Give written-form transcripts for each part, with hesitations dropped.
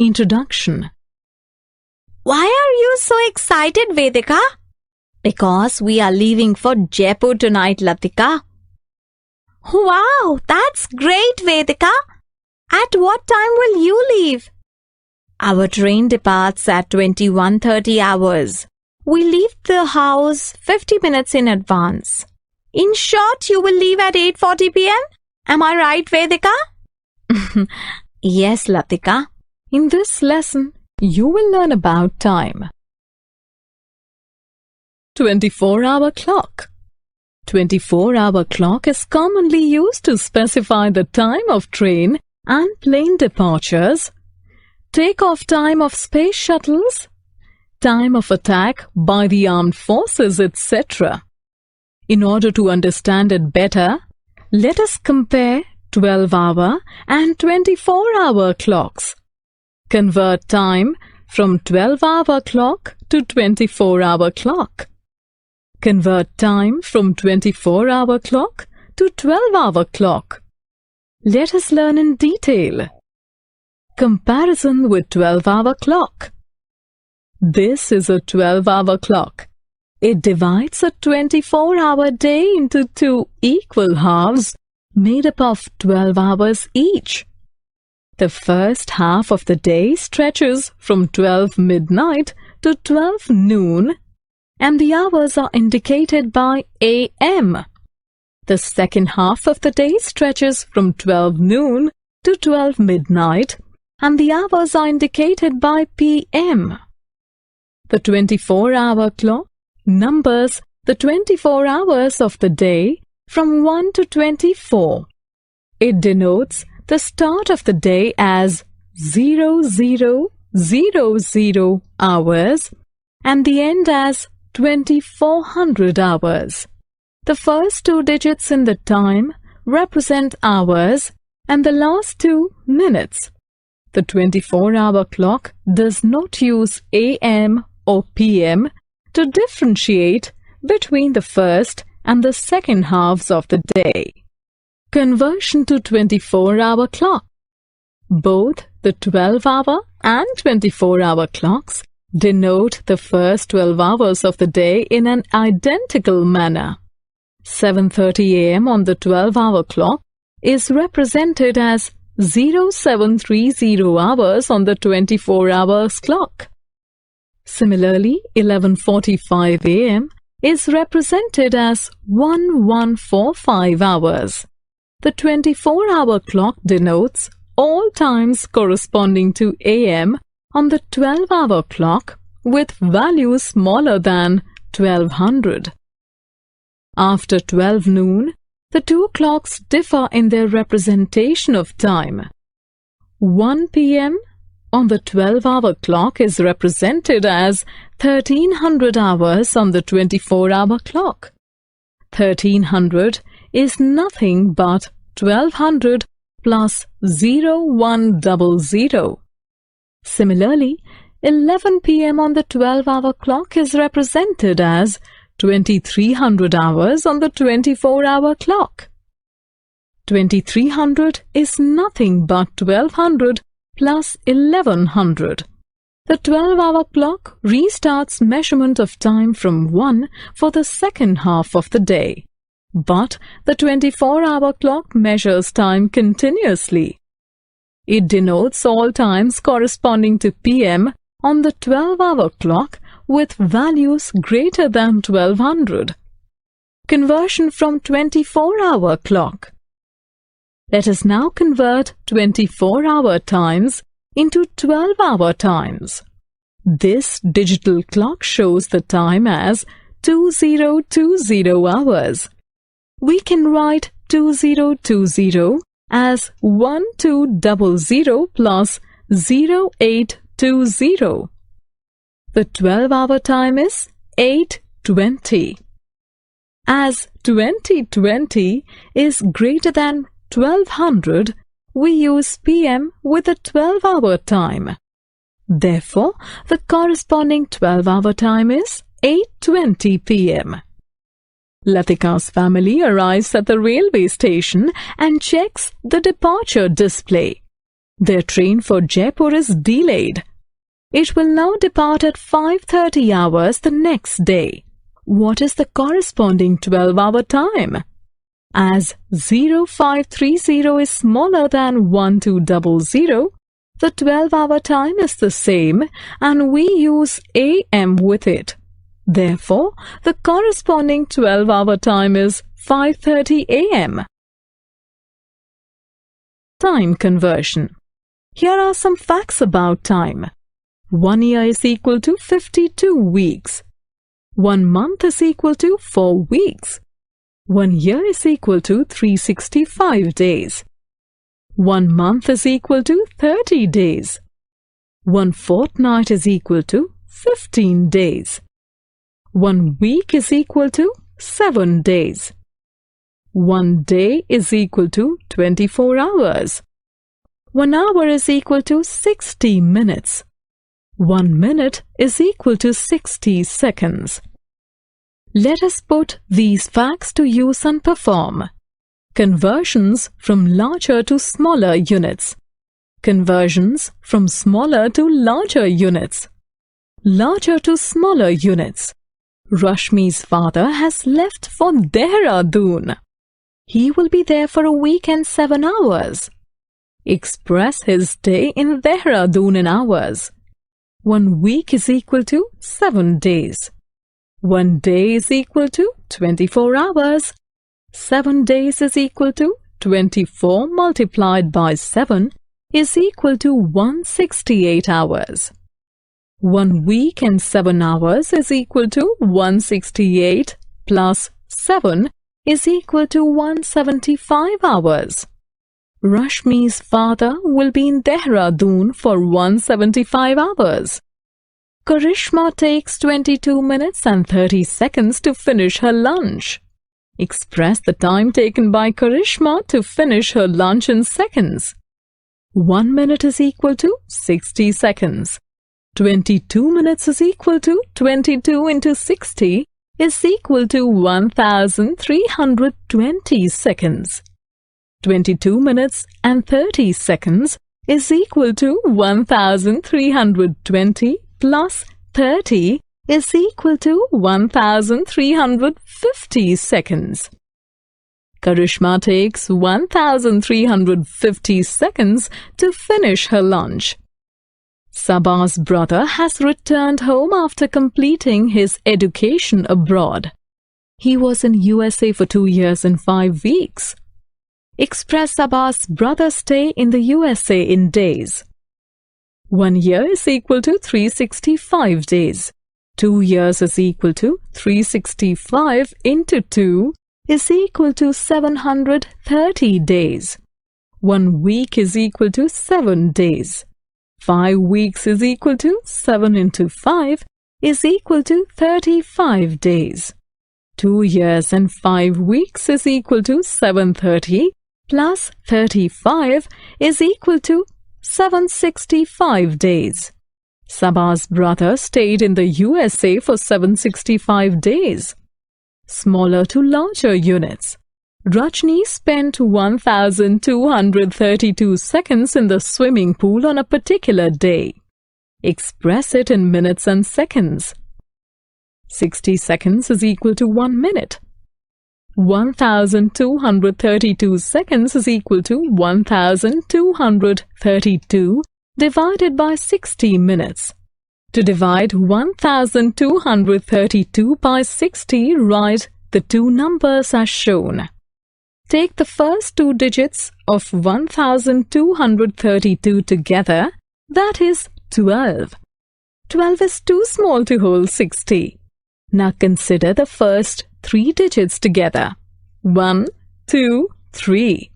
Introduction. Why are you so excited, Vedika? Because we are leaving for Jaipur tonight, Latika. Wow, that's great, Vedika. At what time will you leave? Our train departs at 21:30 hours. We leave the house 50 minutes in advance. In short, you will leave at 8:40 p.m.? Am I right, Vedika? Yes, Latika. In this lesson, you will learn about time. 24-hour clock. 24-hour clock is commonly used to specify the time of train and plane departures, take-off time of space shuttles, time of attack by the armed forces, etc. In order to understand it better, let us compare 12-hour and 24-hour clocks. Convert time from 12-hour clock to 24-hour clock. Convert time from 24-hour clock to 12-hour clock. Let us learn in detail. Comparison with 12-hour clock. This is a 12-hour clock. It divides a 24-hour day into two equal halves made up of 12 hours each. The first half of the day stretches from 12 midnight to 12 noon, and the hours are indicated by AM. The second half of the day stretches from 12 noon to 12 midnight, and the hours are indicated by PM. The 24-hour clock numbers the 24 hours of the day from 1 to 24. It denotes the start of the day as 0000 hours and the end as 2400 hours. The first two digits in the time represent hours and the last two minutes. The 24-hour clock does not use AM or PM to differentiate between the first and the second halves of the day. Conversion to 24-hour clock. Both the 12-hour and 24-hour clocks denote the first 12 hours of the day in an identical manner. 7:30 a.m. on the 12-hour clock is represented as 0730 hours on the 24-hour clock. Similarly, 11:45 a.m. is represented as 1145 hours. The 24-hour clock denotes all times corresponding to AM on the 12-hour clock with values smaller than 1200. After 12 noon, the two clocks differ in their representation of time. 1 p.m. on the 12-hour clock is represented as 1300 hours on the 24-hour clock. 1300 is nothing but 1200 plus 0100. Similarly, 11 p.m. on the 12-hour clock is represented as 2300 hours on the 24-hour clock. 2300 is nothing but 1200 plus 1100. The 12-hour clock restarts measurement of time from 1 for the second half of the day. But the 24-hour clock measures time continuously. It denotes all times corresponding to PM on the 12-hour clock with values greater than 1200. Conversion from 24-hour clock. Let us now convert 24-hour times into 12-hour times. This digital clock shows the time as 2020 hours. We can write 2020 as 1200 plus 0820. The 12-hour time is 8:20. As 2020 is greater than 1200, we use PM with a 12-hour time. Therefore, the corresponding 12-hour time is 8:20 p.m. Latika's family arrives at the railway station and checks the departure display. Their train for Jaipur is delayed. It will now depart at 5:30 hours the next day. What is the corresponding 12-hour time? As 0530 is smaller than 1200, the 12-hour time is the same and we use AM with it. Therefore, the corresponding 12-hour time is 5:30 AM. Time conversion. Here are some facts about time. 1 year is equal to 52 weeks. 1 month is equal to 4 weeks. 1 year is equal to 365 days. 1 month is equal to 30 days. 1 fortnight is equal to 15 days. 1 week is equal to 7 days. 1 day is equal to 24 hours. 1 hour is equal to 60 minutes. 1 minute is equal to 60 seconds. Let us put these facts to use and perform. Conversions from larger to smaller units. Conversions from smaller to larger units. Larger to smaller units. Rashmi's father has left for Dehradun. He will be there for a week and 7 hours. Express his day in Dehradun in hours. 1 week is equal to 7 days. 1 day is equal to 24 hours. 7 days is equal to 24 multiplied by 7 is equal to 168 hours. 1 week and 7 hours is equal to 168 plus 7 is equal to 175 hours. Rashmi's father will be in Dehradun for 175 hours. Karishma takes 22 minutes and 30 seconds to finish her lunch. Express the time taken by Karishma to finish her lunch in seconds. 1 minute is equal to 60 seconds. 22 minutes is equal to 22 into 60 is equal to 1320 seconds. 22 minutes and 30 seconds is equal to 1320 plus 30 is equal to 1350 seconds. Karishma takes 1350 seconds to finish her lunch. Sabah's brother has returned home after completing his education abroad. He was in USA for 2 years and 5 weeks. Express Sabah's brother's stay in the USA in days. 1 year is equal to 365 days. 2 years is equal to 365 into 2 is equal to 730 days. 1 week is equal to 7 days. 5 weeks is equal to 7 into 5 is equal to 35 days. 2 years and 5 weeks is equal to 730 plus 35 is equal to 765 days. Sabah's brother stayed in the USA for 765 days. Smaller to larger units. Rajni spent 1,232 seconds in the swimming pool on a particular day. Express it in minutes and seconds. 60 seconds is equal to 1 minute. 1,232 seconds is equal to 1,232 divided by 60 minutes. To divide 1,232 by 60, write the two numbers as shown. Take the first 2 digits of 1,232 together, that is 12. 12 is too small to hold 60. Now consider the first 3 digits together. 1, 2, 3.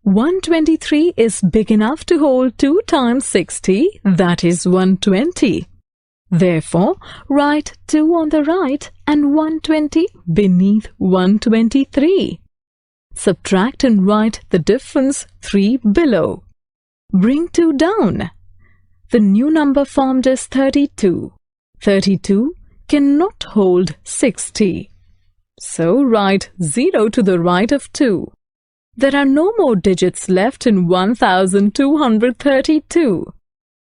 123 is big enough to hold 2 times 60, that is 120. Therefore, write 2 on the right and 120 beneath 123. Subtract and write the difference 3 below. Bring 2 down. The new number formed is 32. 32 cannot hold 60. So write 0 to the right of 2. There are no more digits left in 1232.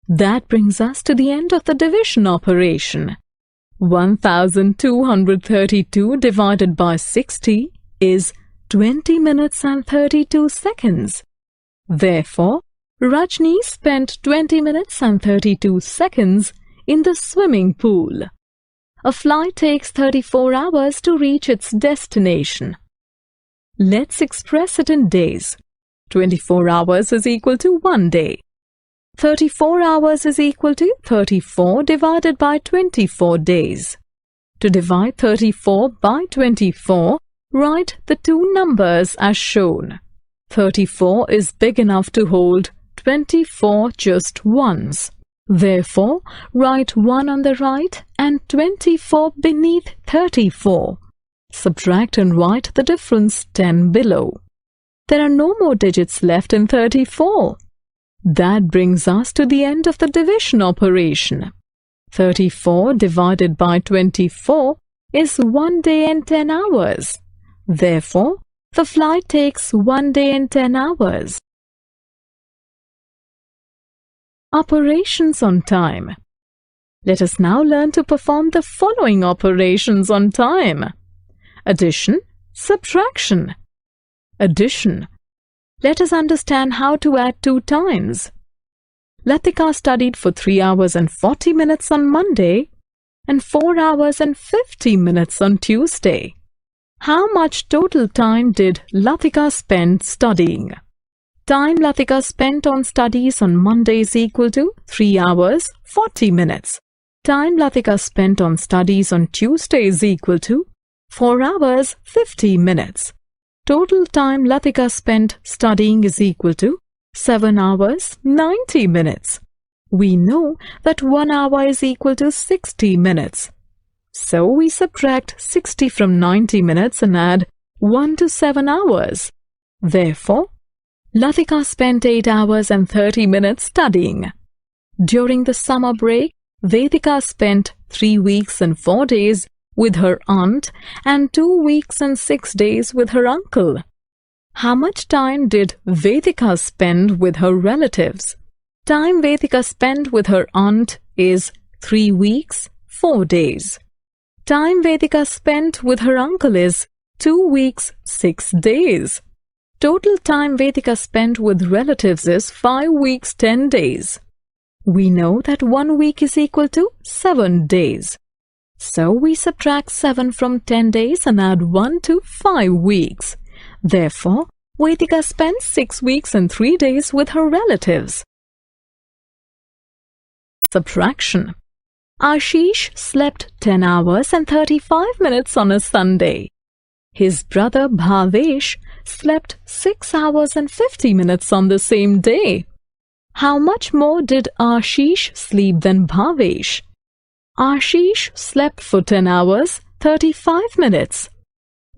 That brings us to the end of the division operation. 1232 divided by 60 is 20 minutes and 32 seconds. Therefore, Rajni spent 20 minutes and 32 seconds in the swimming pool. A flight takes 34 hours to reach its destination. Let's express it in days. 24 hours is equal to 1 day. 34 hours is equal to 34 divided by 24 days. To divide 34 by 24, write the two numbers as shown. 34 is big enough to hold 24 just once. Therefore, write 1 on the right and 24 beneath 34. Subtract and write the difference 10 below. There are no more digits left in 34. That brings us to the end of the division operation. 34 divided by 24 is 1 day and 10 hours. Therefore, the flight takes 1 day and 10 hours. Operations on time. Let us now learn to perform the following operations on time. Addition, subtraction. Addition. Let us understand how to add 2 times. Latika studied for 3 hours and 40 minutes on Monday and 4 hours and 50 minutes on Tuesday. How much total time did Latika spend studying? Time Latika spent on studies on Monday is equal to 3 hours 40 minutes. Time Latika spent on studies on Tuesday is equal to 4 hours 50 minutes. Total time Latika spent studying is equal to 7 hours 90 minutes. We know that 1 hour is equal to 60 minutes. So we subtract 60 from 90 minutes and add 1 to 7 hours. Therefore, Latika spent 8 hours and 30 minutes studying. During the summer break, Vedika spent 3 weeks and 4 days with her aunt and 2 weeks and 6 days with her uncle. How much time did Vedika spend with her relatives? Time Vedika spent with her aunt is 3 weeks, 4 days. Time Vedika spent with her uncle is 2 weeks, 6 days. Total time Vedika spent with relatives is 5 weeks, 10 days. We know that 1 week is equal to 7 days. So we subtract 7 from 10 days and add 1 to 5 weeks. Therefore, Vedika spent 6 weeks and 3 days with her relatives. Subtraction. Ashish slept 10 hours and 35 minutes on a Sunday. His brother Bhavesh slept 6 hours and 50 minutes on the same day. How much more did Ashish sleep than Bhavesh? Ashish slept for 10 hours, 35 minutes.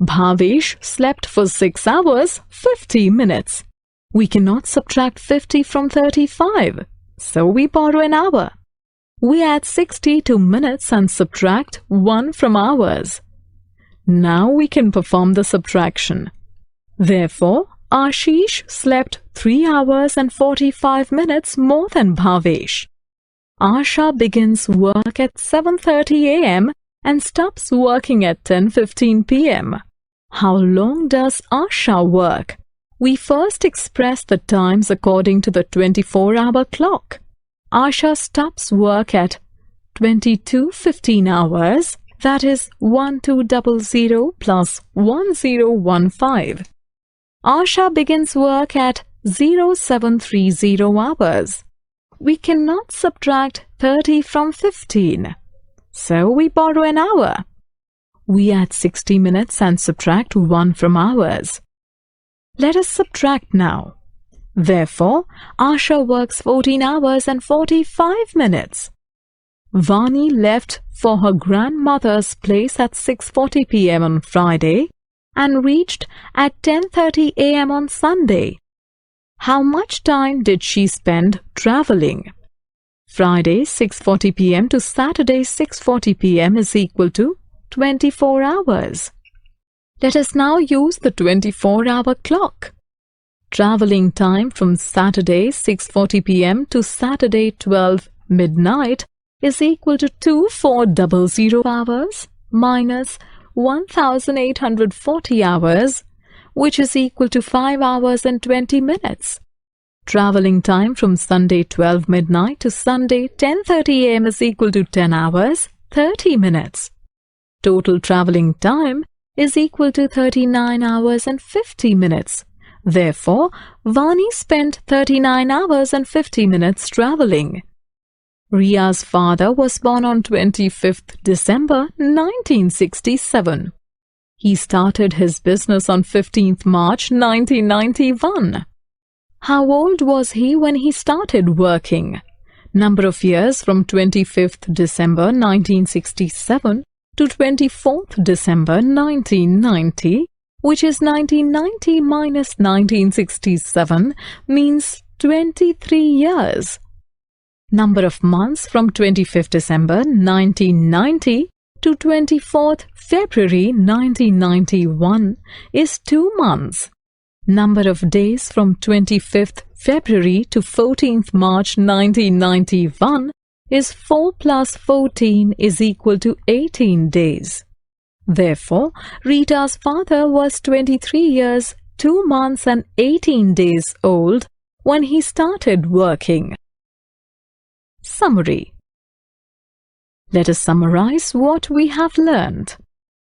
Bhavesh slept for 6 hours, 50 minutes. We cannot subtract 50 from 35, so we borrow an hour. We add 60 to minutes and subtract 1 from hours. Now we can perform the subtraction. Therefore, Ashish slept 3 hours and 45 minutes more than Bhavesh. Asha begins work at 7:30 a.m. and stops working at 10:15 p.m. How long does Asha work? We first express the times according to the 24-hour clock. Asha stops work at 22:15 hours, that is 1200 plus 1015. Asha begins work at 0730 hours. We cannot subtract 30 from 15, so we borrow an hour. We add 60 minutes and subtract 1 from hours. Let us subtract now. Therefore, Asha works 14 hours and 45 minutes. Vani left for her grandmother's place at 6:40 p.m. on Friday and reached at 10:30 a.m. on Sunday. How much time did she spend traveling? Friday 6:40 p.m. to Saturday 6:40 p.m. is equal to 24 hours. Let us now use the 24-hour clock. Traveling time from Saturday 6:40 p.m. to Saturday 12 midnight is equal to 2400 hours minus 1840 hours, which is equal to 5 hours and 20 minutes. Traveling time from Sunday 12 midnight to Sunday 10:30 a.m. is equal to 10 hours 30 minutes. Total traveling time is equal to 39 hours and 50 minutes. Therefore, Vani spent 39 hours and 50 minutes traveling. Ria's father was born on 25th December 1967. He started his business on 15th March 1991. How old was he when he started working? Number of years from 25th December 1967 to 24th December 1990, which is 1990 minus 1967, means 23 years. Number of months from 25th December 1990 to 24th February 1991 is 2 months. Number of days from 25th February to 14th March 1991 is 4 plus 14 is equal to 18 days. Therefore, Rita's father was 23 years, 2 months and 18 days old when he started working. Summary. Let us summarize what we have learned.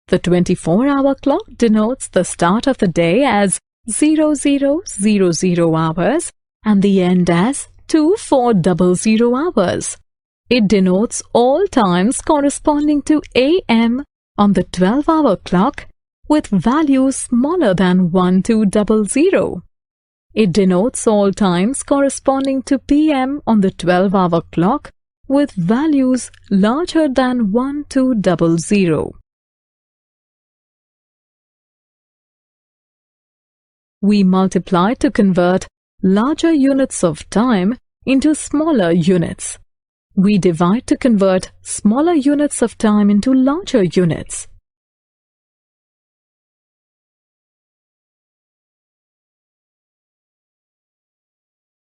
The 24-hour clock denotes the start of the day as 0000 hours and the end as 2400 hours. It denotes all times corresponding to AM on the 12-hour clock with values smaller than 1200. It denotes all times corresponding to PM on the 12-hour clock with values larger than 1200. We multiply to convert larger units of time into smaller units. We divide to convert smaller units of time into larger units.